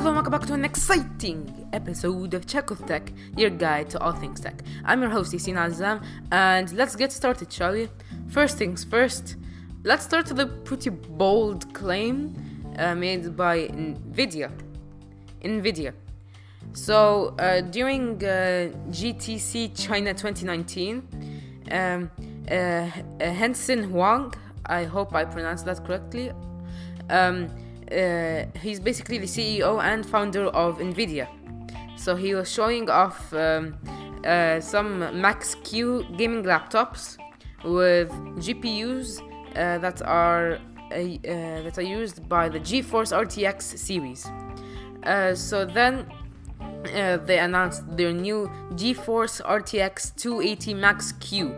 and welcome back to an exciting episode of Check with Tech, your guide to all things tech. I'm your host, Yaseen Azzam, and let's get started, shall we? First things first, let's start with a pretty bold claim made by NVIDIA. So, during GTC China 2019, Hensin Huang, I hope I pronounced that correctly, he's basically the CEO and founder of NVIDIA. So he was showing off some Max-Q gaming laptops with GPUs that are used by the GeForce RTX series. So then they announced their new GeForce RTX 280 Max-Q.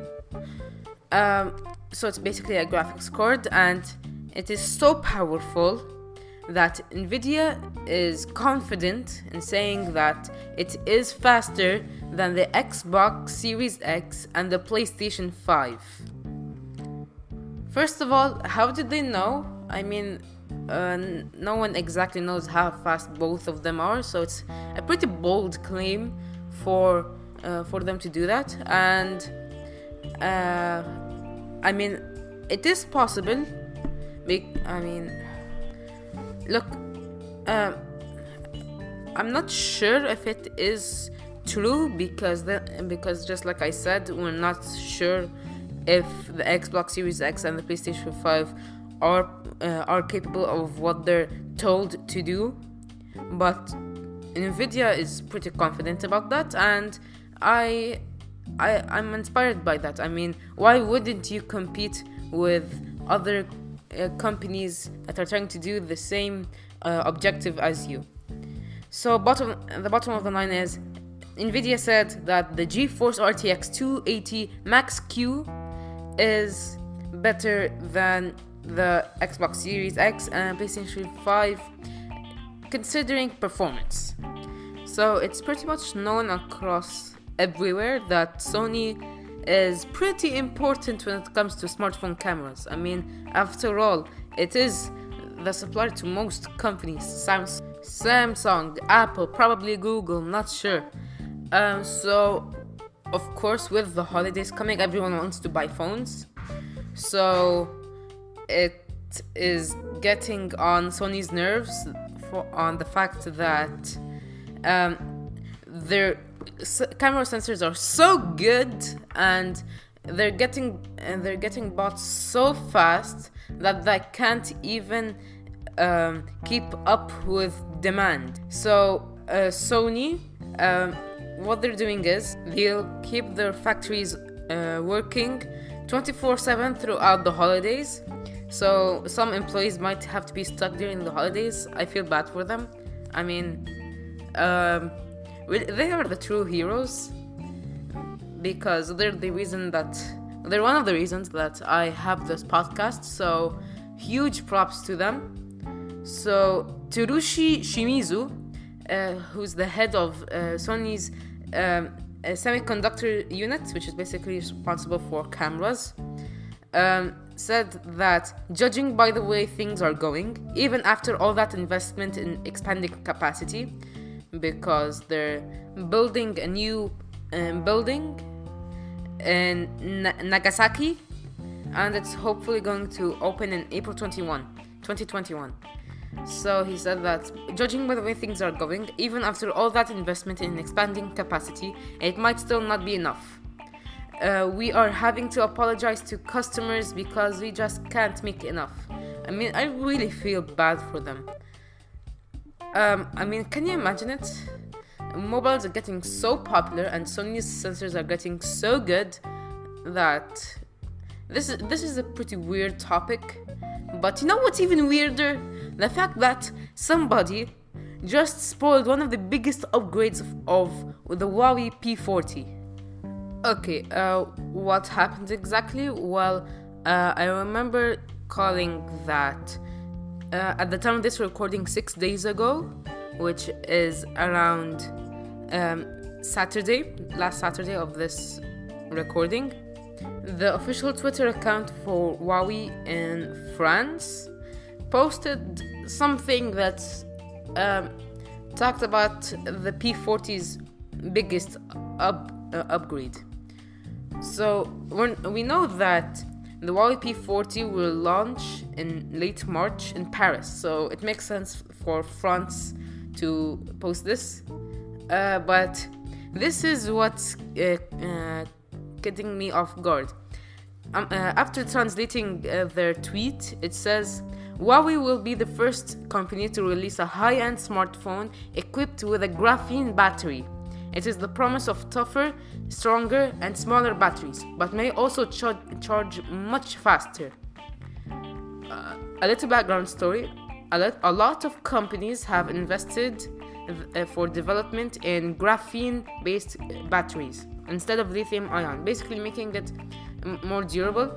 So it's basically a graphics card, and it is so powerful that NVIDIA is confident in saying that it is faster than the Xbox Series X and the PlayStation 5. First of all, how did they know? I mean, no one exactly knows how fast both of them are, so it's a pretty bold claim for them to do that. And I mean, it is possible. Look, I'm not sure if it is true because just like I said, we're not sure if the Xbox Series X and the PlayStation 5 are capable of what they're told to do. But NVIDIA is pretty confident about that, and I'm inspired by that. I mean, why wouldn't you compete with other companies that are trying to do the same objective as you? So the bottom of the line is NVIDIA said that the GeForce RTX 280 Max-Q is better than the Xbox Series X and PlayStation 5 considering performance. So it's pretty much known across everywhere that Sony is pretty important when it comes to smartphone cameras. I mean, after all, it is the supplier to most companies. Samsung, Apple, probably Google, not sure. So, of course, with the holidays coming, everyone wants to buy phones. So, it is getting on Sony's nerves on the fact that their camera sensors are so good, and they're getting bought so fast that they can't even keep up with demand. So Sony, what they're doing is they'll keep their factories working 24/7 throughout the holidays. So some employees might have to be stuck during the holidays. I feel bad for them. I mean, they are the true heroes because they're one of the reasons that I have this podcast. So huge props to them. So Tsurushi Shimizu, who's the head of Sony's semiconductor unit, which is basically responsible for cameras, said that judging by the way things are going, even after all that investment in expanding capacity, because they're building a new building in Nagasaki, and it's hopefully going to open in April 2021. So he said that judging by the way things are going, even after all that investment in expanding capacity, it might still not be enough. We are having to apologize to customers because we just can't make enough. I mean, I really feel bad for them. I mean, can you imagine it? Mobiles are getting so popular and Sony's sensors are getting so good that this is a pretty weird topic. But you know what's even weirder? The fact that somebody just spoiled one of the biggest upgrades of the Huawei P40. Okay, what happened exactly? Well, I remember calling that at the time of this recording 6 days ago, which is around last Saturday of this recording. The official Twitter account for Huawei in France posted something that's talked about the P40's biggest upgrade. So we know that the Huawei P40 will launch in late March in Paris, so it makes sense for France to post this. But this is what's getting me off guard. After translating their tweet, it says, Huawei will be the first company to release a high-end smartphone equipped with a graphene battery. It is the promise of tougher, stronger, and smaller batteries, but may also charge much faster. A little background story. A lot of companies have invested for development in graphene-based batteries instead of lithium-ion, basically making it more durable,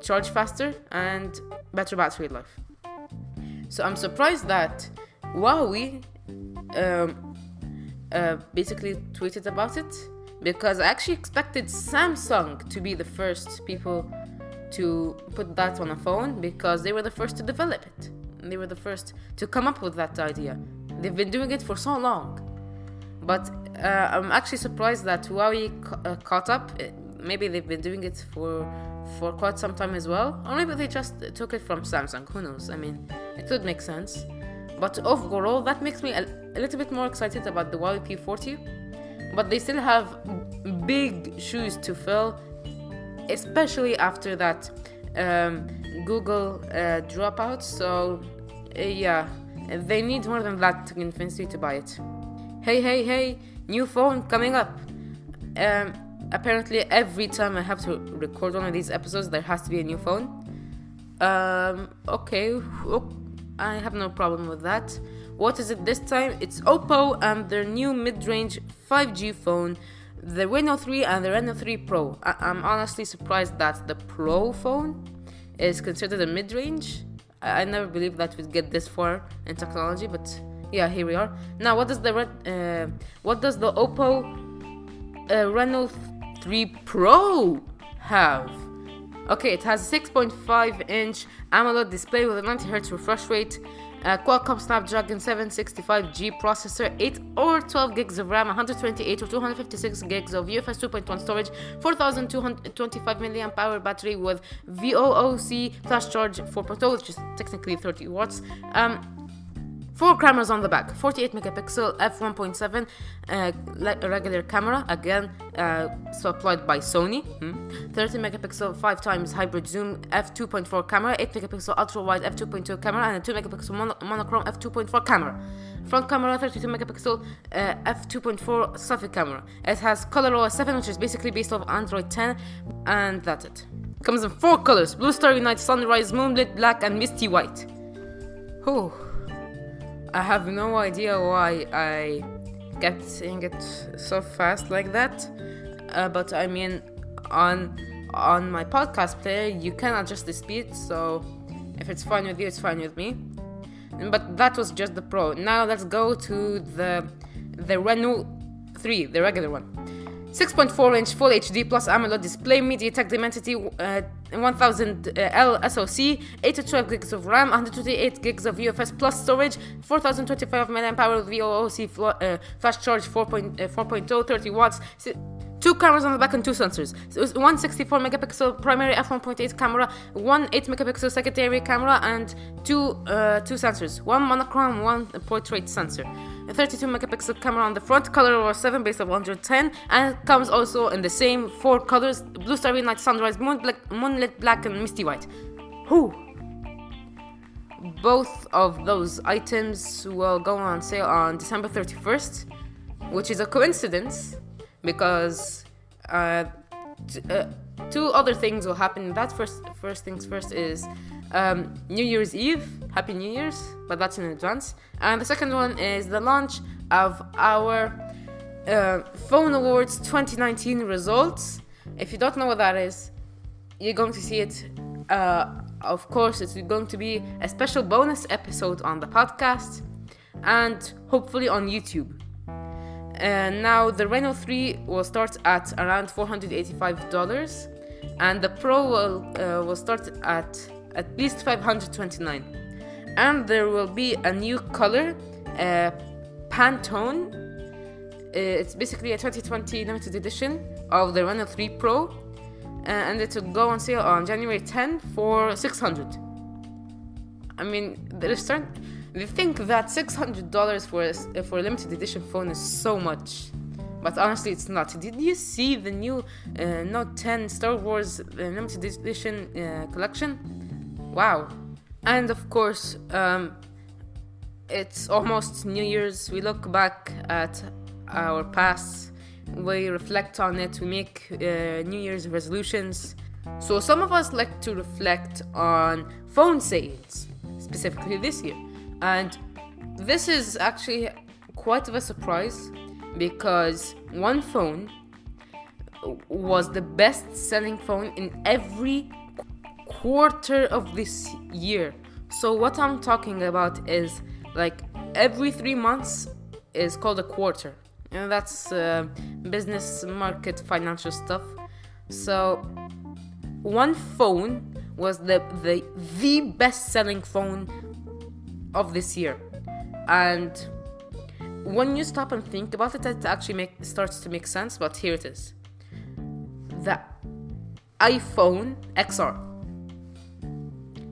charge faster, and better battery life. So I'm surprised that Huawei basically tweeted about it, because I actually expected Samsung to be the first people to put that on a phone, because they were the first to develop it. They were the first to come up with that idea. They've been doing it for so long. But I'm actually surprised that Huawei caught up. Maybe they've been doing it for quite some time as well. Or maybe they just took it from Samsung. Who knows? I mean, it would make sense. But overall, that makes me a little bit more excited about the Huawei P40. But they still have big shoes to fill, especially after that Google dropout. So, yeah, they need more than that to convince you to buy it. Hey, new phone coming up. Apparently, every time I have to record one of these episodes, there has to be a new phone. Okay, I have no problem with that. What is it this time? It's Oppo and their new mid-range 5G phone, the Reno 3 and the Reno 3 Pro. I'm honestly surprised that the Pro phone is considered a mid-range. I never believed that we'd get this far in technology, but yeah, here we are. Now, what does the Oppo Reno 3 Pro have? Okay, it has a 6.5-inch AMOLED display with a 90Hz refresh rate, Qualcomm Snapdragon 765G processor, 8 or 12 gigs of RAM, 128 or 256 gigs of UFS 2.1 storage, 4,225 mAh battery with VOOC flash charge 4.0, which is technically 30 watts. 4 cameras on the back, 48 megapixel f1.7 regular camera, again supplied by Sony, 30 megapixel 5x hybrid zoom f2.4 camera, 8 megapixel ultra wide f2.2 camera, and a 2 megapixel monochrome f2.4 camera. Front camera 32 megapixel f2.4 selfie camera. It has ColorOS 7, which is basically based off Android 10, and that's it. Comes in 4 colors: blue, starry night, sunrise, moonlit black, and misty white. Whew. I have no idea why I kept saying it so fast like that, but I mean, on my podcast player, you can adjust the speed, so if it's fine with you, it's fine with me. But that was just the Pro. Now let's go to the Reno 3, the regular one. 6.4-inch Full HD Plus AMOLED display, MediaTek Dimensity 1000L SoC, 8 to 12 gigs of RAM, 128 gigs of UFS Plus storage, 4025 mAh with VOOC flash charge 4.0, 30 watts. 2 cameras on the back and 2 sensors. One 64 megapixel primary f1.8 camera, one 8 megapixel secondary camera, and two sensors. One monochrome, one portrait sensor. A 32 megapixel camera on the front, ColorOS 7 base of 110, and it comes also in the same 4 colors: blue, starry night, sunrise, moonlit black, and misty white. Whew. Both of those items will go on sale on December 31st, which is a coincidence, because 2 other things will happen. That first things first is New Year's Eve. Happy New Year's, but that's in advance. And the second one is the launch of our Phone Awards 2019 results. If you don't know what that is, you're going to see it. Of course, it's going to be a special bonus episode on the podcast and hopefully on YouTube. Now the Reno 3 will start at around $485, and the Pro will start at least $529. And there will be a new color Pantone. It's basically a 2020 limited edition of the Reno 3 Pro, and it will go on sale on January 10 for $600. I mean, they think that $600 for a limited edition phone is so much, but honestly, it's not. Did you see the new Note 10 Star Wars limited edition collection? Wow! And of course, it's almost New Year's. We look back at our past, we reflect on it, we make New Year's resolutions. So some of us like to reflect on phone sales, specifically this year. And this is actually quite of a surprise, because one phone was the best-selling phone in every quarter of this year. So what I'm talking about is like every 3 months is called a quarter. And that's business, market, financial stuff. So one phone was the best-selling phone of this year. And when you stop and think about it, it actually starts to make sense. But here it is. The iPhone XR.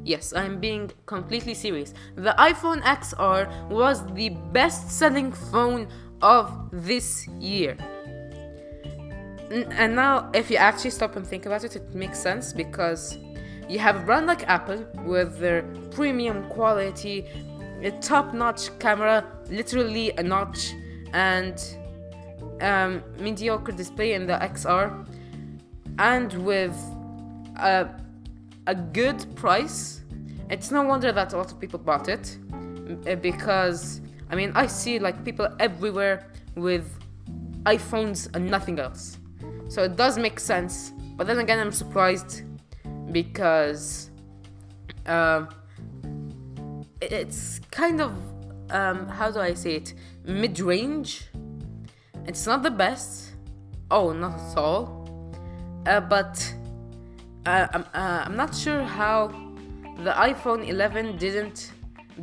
Yes, I'm being completely serious. The iPhone XR was the best-selling phone of this year. And now, if you actually stop and think about it, it makes sense, because you have a brand like Apple with their premium quality, a top-notch camera, literally a notch, and mediocre display in the XR, and with a good price. It's no wonder that a lot of people bought it, because I mean, I see like people everywhere with iPhones and nothing else. So it does make sense. But then again, I'm surprised, because it's kind of, how do I say it, mid-range. It's not the best. Oh, not at all. But I'm not sure how the iPhone 11 didn't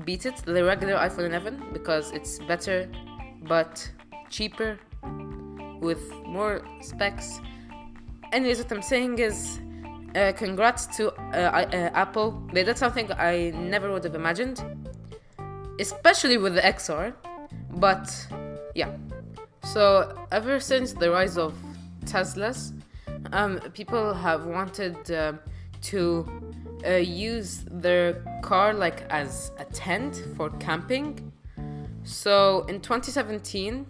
beat it, the regular iPhone 11, because it's better but cheaper with more specs. Anyways, what I'm saying is congrats to Apple. They did something I never would have imagined, especially with the XR. But yeah, so ever since the rise of Teslas, people have wanted to use their car like as a tent for camping. So in 2017,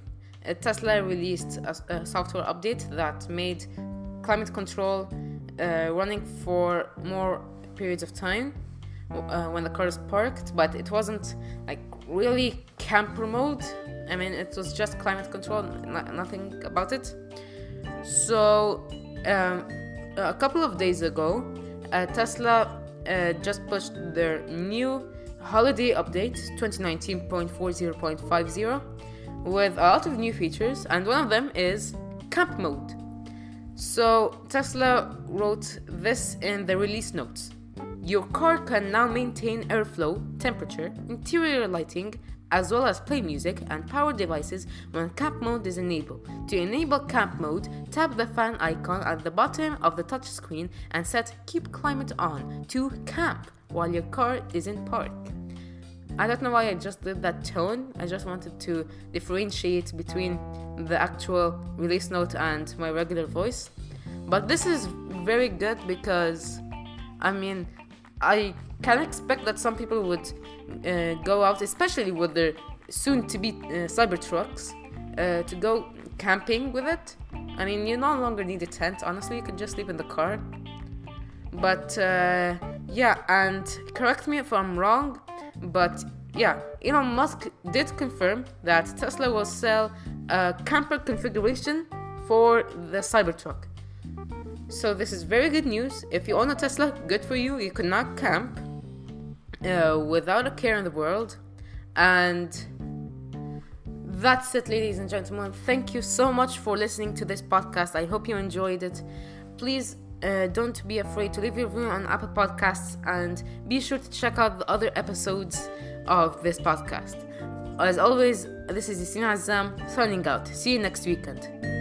Tesla released a software update that made climate control running for more periods of time when the car is parked, but it wasn't like really camper mode. I mean, it was just climate control, nothing about it. So a couple of days ago, Tesla just pushed their new holiday update 2019.40.50 with a lot of new features, and one of them is camp mode. So Tesla wrote this in the release notes. Your car can now maintain airflow, temperature, interior lighting, as well as play music and power devices when camp mode is enabled. To enable camp mode, tap the fan icon at the bottom of the touchscreen and set Keep Climate On to camp while your car is in park. I don't know why I just did that tone. I just wanted to differentiate between the actual release note and my regular voice. But this is very good because, I mean, I can expect that some people would go out, especially with their soon-to-be Cybertrucks, to go camping with it. I mean, you no longer need a tent, honestly. You could just sleep in the car. But, yeah, and correct me if I'm wrong, but yeah, Elon Musk did confirm that Tesla will sell a camper configuration for the Cybertruck. So this is very good news. If you own a Tesla, good for you. You can now camp without a care in the world. And that's it, ladies and gentlemen. Thank you so much for listening to this podcast. I hope you enjoyed it. Please don't be afraid to leave your review on Apple Podcasts, and be sure to check out the other episodes of this podcast. As always, This is Yaseen Azzam signing out. See you next weekend.